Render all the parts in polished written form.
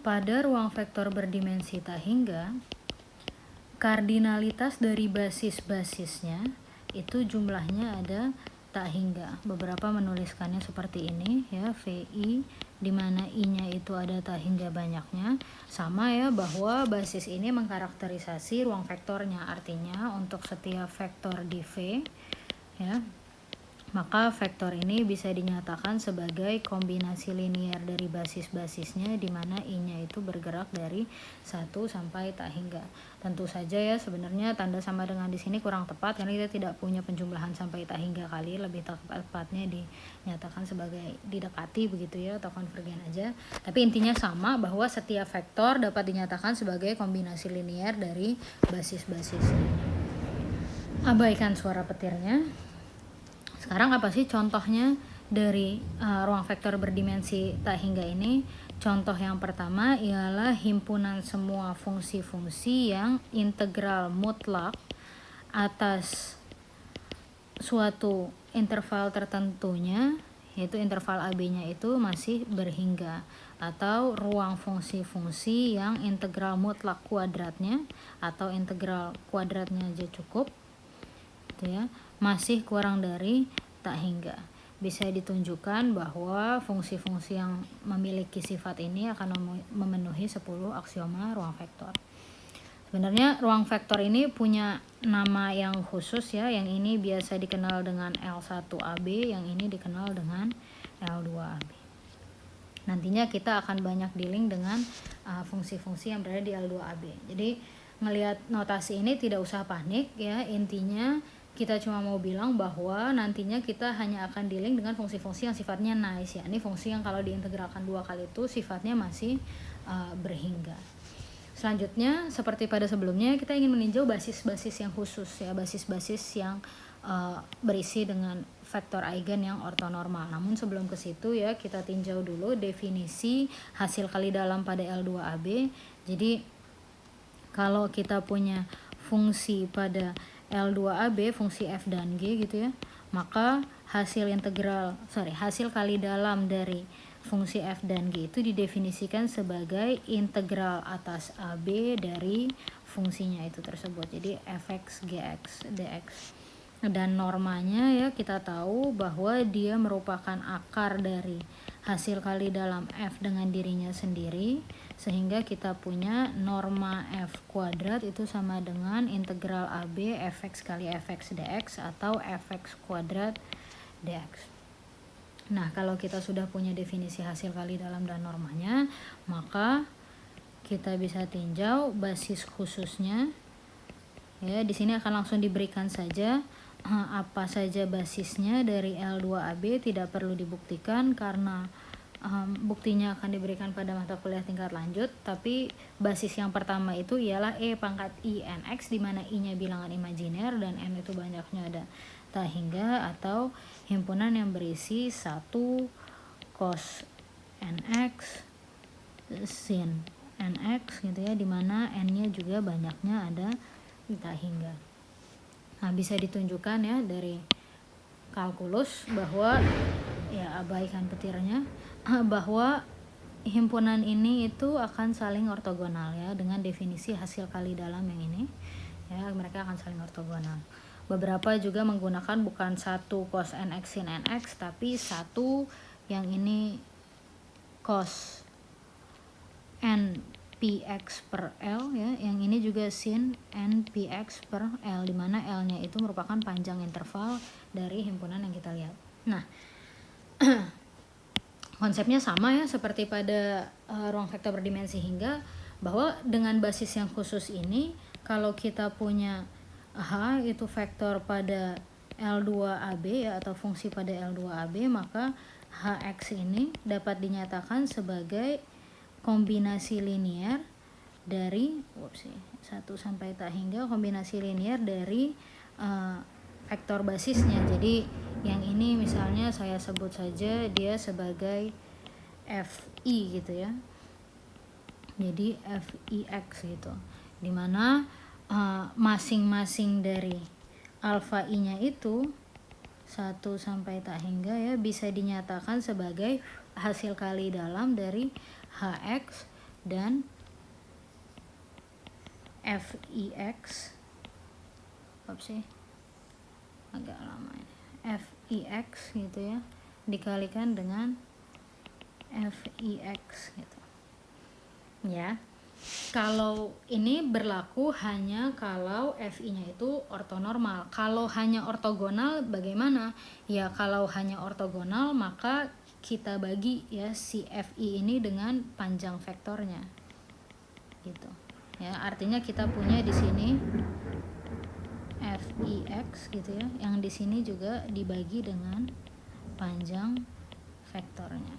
pada ruang vektor berdimensi tak hingga, kardinalitas dari basis-basisnya itu jumlahnya ada tak hingga. Beberapa menuliskannya seperti ini ya, VI, di mana I-nya itu ada tak hingga banyaknya. Sama ya, bahwa basis ini mengkarakterisasi ruang vektornya. Artinya untuk setiap vektor di V ya, maka vektor ini bisa dinyatakan sebagai kombinasi linear dari basis-basisnya, di mana I-nya itu bergerak dari 1 sampai tak hingga. Tentu saja ya, sebenarnya tanda sama dengan di sini kurang tepat karena kita tidak punya penjumlahan sampai tak hingga kali, lebih tepatnya dinyatakan sebagai didekati begitu ya, atau konvergen aja. Tapi intinya sama, bahwa setiap vektor dapat dinyatakan sebagai kombinasi linear dari basis-basisnya. Abaikan suara petirnya. Sekarang apa sih contohnya dari ruang vektor berdimensi tak hingga ini? Contoh yang pertama ialah himpunan semua fungsi-fungsi yang integral mutlak atas suatu interval tertentunya, yaitu interval AB-nya itu masih berhingga, atau ruang fungsi-fungsi yang integral mutlak kuadratnya atau integral kuadratnya aja cukup gitu ya, masih kurang dari tak hingga. Bisa ditunjukkan bahwa fungsi-fungsi yang memiliki sifat ini akan memenuhi 10 aksioma ruang vektor. Sebenarnya ruang vektor ini punya nama yang khusus ya, yang ini biasa dikenal dengan L1AB, yang ini dikenal dengan L2AB. Nantinya kita akan banyak dealing dengan fungsi-fungsi yang berada di L2AB. Jadi ngelihat notasi ini tidak usah panik ya, intinya kita cuma mau bilang bahwa nantinya kita hanya akan dealing dengan fungsi-fungsi yang sifatnya nice ya. Ini fungsi yang kalau diintegralkan 2 kali itu sifatnya masih berhingga. Selanjutnya seperti pada sebelumnya, kita ingin meninjau basis-basis yang khusus ya, basis-basis yang berisi dengan vektor eigen yang ortonormal. Namun sebelum ke situ ya, kita tinjau dulu definisi hasil kali dalam pada L2AB. Jadi kalau kita punya fungsi pada L2AB, fungsi f dan g gitu ya, maka hasil kali dalam dari fungsi f dan g itu didefinisikan sebagai integral atas AB dari fungsinya itu tersebut. Jadi fx, gx, dx. Dan normanya ya, kita tahu bahwa dia merupakan akar dari hasil kali dalam f dengan dirinya sendiri, sehingga kita punya norma f kuadrat itu sama dengan integral AB fx kali fx dx atau fx kuadrat dx. Nah, kalau kita sudah punya definisi hasil kali dalam dan normanya, maka kita bisa tinjau basis khususnya. Ya, di sini akan langsung diberikan saja apa saja basisnya dari L2AB, tidak perlu dibuktikan karena buktinya akan diberikan pada mata kuliah tingkat lanjut. Tapi basis yang pertama itu ialah E pangkat I NX, di mana I-nya bilangan imajiner dan N itu banyaknya ada tak hingga, atau himpunan yang berisi 1 cos NX sin NX gitu ya, di mana N-nya juga banyaknya ada tak hingga. Nah, bisa ditunjukkan ya dari kalkulus bahwa ya, abaikan petirnya, bahwa himpunan ini itu akan saling ortogonal ya, dengan definisi hasil kali dalam yang ini ya, mereka akan saling ortogonal. Beberapa juga menggunakan bukan 1 cos NX sin NX, tapi 1 yang ini cos NPX per L ya, yang ini juga sin NPX per L, dimana L-nya itu merupakan panjang interval dari himpunan yang kita lihat. Nah, konsepnya sama ya seperti pada ruang vektor berdimensi hingga, bahwa dengan basis yang khusus ini, kalau kita punya H itu vektor pada L2AB ya, atau fungsi pada L2AB, maka Hx ini dapat dinyatakan sebagai kombinasi linear dari 1 sampai tak hingga, kombinasi linear dari vektor basisnya. Jadi yang ini misalnya saya sebut saja dia sebagai Fi gitu ya, jadi Fix gitu, dimana masing-masing dari alfa I nya itu 1 sampai tak hingga ya, bisa dinyatakan sebagai hasil kali dalam dari Hx dan Fix, agak lama ini, Fix gitu ya, dikalikan dengan Fix gitu ya. Kalau ini berlaku hanya kalau FI-nya itu ortonormal. Kalau hanya ortogonal bagaimana? Ya kalau hanya ortogonal maka kita bagi ya si FI ini dengan panjang vektornya. Gitu. Ya, artinya kita punya di sini Fix gitu ya. Yang di sini juga dibagi dengan panjang vektornya.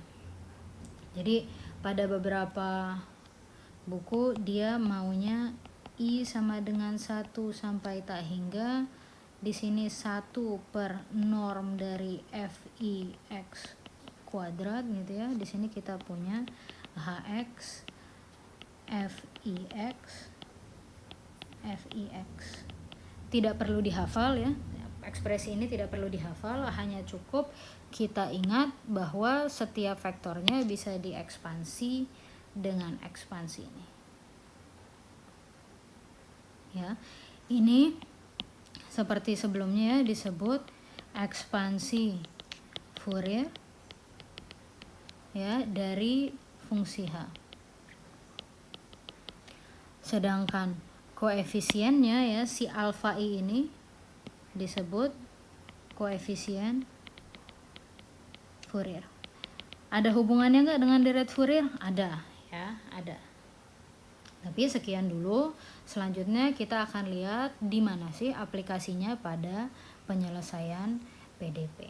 Jadi pada beberapa buku dia maunya I sama dengan 1 sampai tak hingga. Di sini 1 per norm dari Fix kuadrat gitu ya. Di sini kita punya Hx, Fix. Tidak perlu dihafal ya. Ekspresi ini tidak perlu dihafal, hanya cukup kita ingat bahwa setiap vektornya bisa diekspansi dengan ekspansi ini. Ya, ini seperti sebelumnya ya, disebut ekspansi Fourier ya dari fungsi H. Sedangkan koefisiennya ya si alfa I ini disebut koefisien Fourier. Ada hubungannya nggak dengan deret Fourier? Ada ya, ada. Tapi sekian dulu. Selanjutnya kita akan lihat di mana sih aplikasinya pada penyelesaian PDP.